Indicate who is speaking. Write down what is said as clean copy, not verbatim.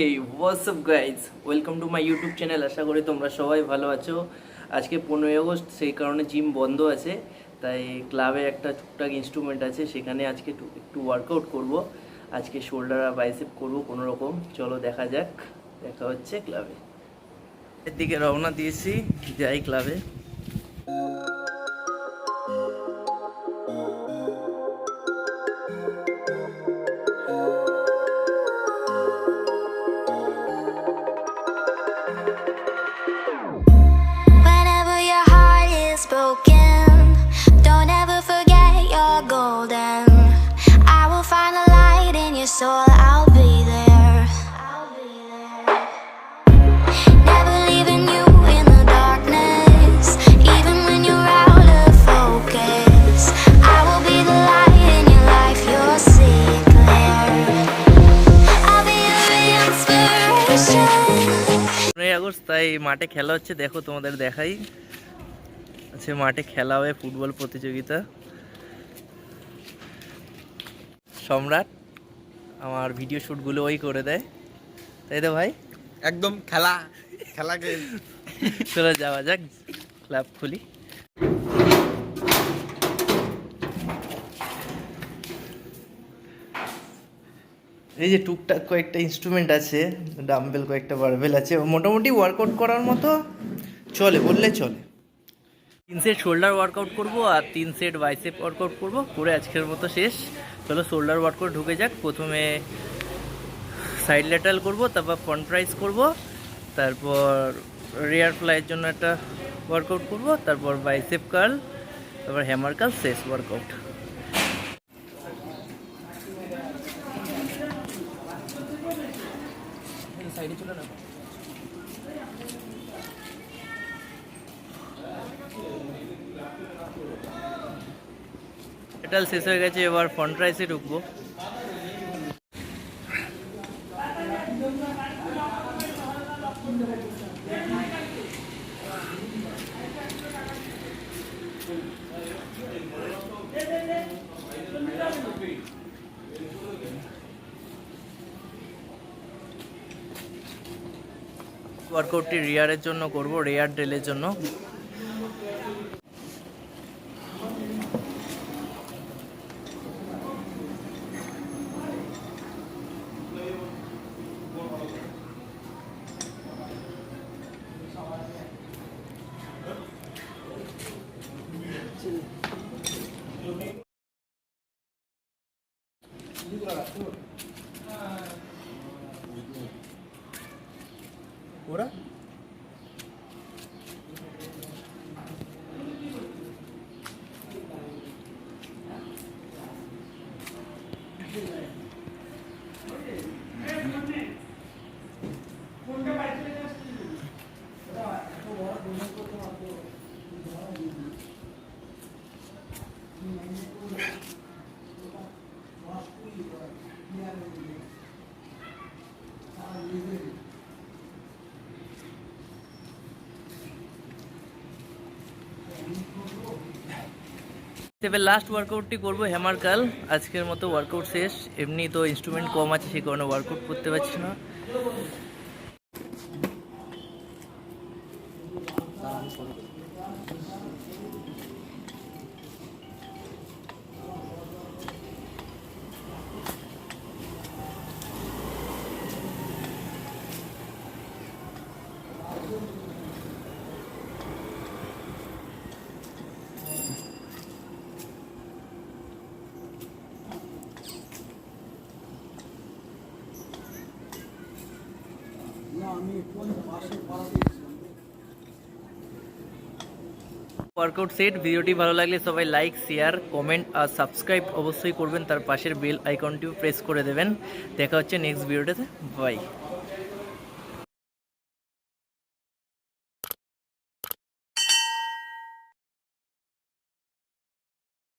Speaker 1: এই what's up guys, welcome to my YouTube channel. আশা করি তোমরা সবাই ভালো আছো। আজকে 15 আগস্ট, সেই কারণে জিম বন্ধ আছে, তাই ক্লাবে একটা টুকটাক ইনস্ট্রুমেন্ট আছে, সেখানে আজকে একটু ওয়ার্কআউট করব। আজকে শোল্ডার আর বাইসেপ করবো কোনো রকম। চলো দেখা যাক, দেখা হচ্ছে ক্লাবে। এর দিকে রওনা দিয়েছি, যাই ক্লাবে।
Speaker 2: Whenever your heart is broken, don't ever forget you're golden. I will find the light in your soul, I'll be there. Never leaving you in the darkness, even when you're out of focus. I will be the light in your life, you'll see it clear. I'll be your inspiration.
Speaker 1: 15 August, তাই মাঠে খেলা হচ্ছে, দেখো তোমাদের দেখাই। আচ্ছা, মাঠে খেলা হবে ফুটবল প্রতিযোগিতা। সম্রাট আমার ভিডিও শ্যুটগুলো ওই করে দেয়, তাই তো ভাই?
Speaker 3: একদম খেলা খেলা গেম।
Speaker 1: চলো যাওয়া যাক, ক্লাব খুলি। এই যে টুকটাক কয়েকটা ইনস্ট্রুমেন্ট আছে, ডাম্বেল কয়েকটা বারবেল আছে, মোটামুটি ওয়ার্কআউট করার মতো চলে, বললে চলে। 3 সেট শোল্ডার ওয়ার্কআউট করব আর 3 সেট বাইসেপ ওয়ার্কআউট করব, করে আজকের মতো শেষ। চলো শোল্ডার ওয়ার্কআউট ঢুকে যাক। প্রথমে সাইড ল্যাটারাল করব, তারপর ফ্রন্ট প্রাইস করব, তারপর রিয়ার ফ্লাইয়ের জন্য একটা ওয়ার্কআউট করব, তারপর বাইসেপ কার্ল, তারপর হ্যামার কার্ল, শেষ ওয়ার্কআউট। সাইডে চলে না, এটাল শেষ হয়ে গেছে, এবার ফ্রন্ট রাইসে ঢুকবো। ওয়ার্কআউটটি রিয়ারের জন্য করব, রিয়ার ডেলের জন্য। ওরা এবার লাস্ট ওয়ার্কআউটটি করবো হ্যামার কার্ল। আজকের মতো ওয়ার্কআউট শেষ। এমনি তো ইনস্ট্রুমেন্ট কম আছে, সেই কারণে ওয়ার্কআউট করতে পারছি না। Workout set. ভিডিওটি ভালো লাগলে সবাই লাইক, শেয়ার, কমেন্ট আর সাবস্ক্রাইব অবশ্যই করবেন। তার পাশের বেল আইকনটিও প্রেস করে দেবেন। দেখা হচ্ছে নেক্সট ভিডিওটাতে। বাই।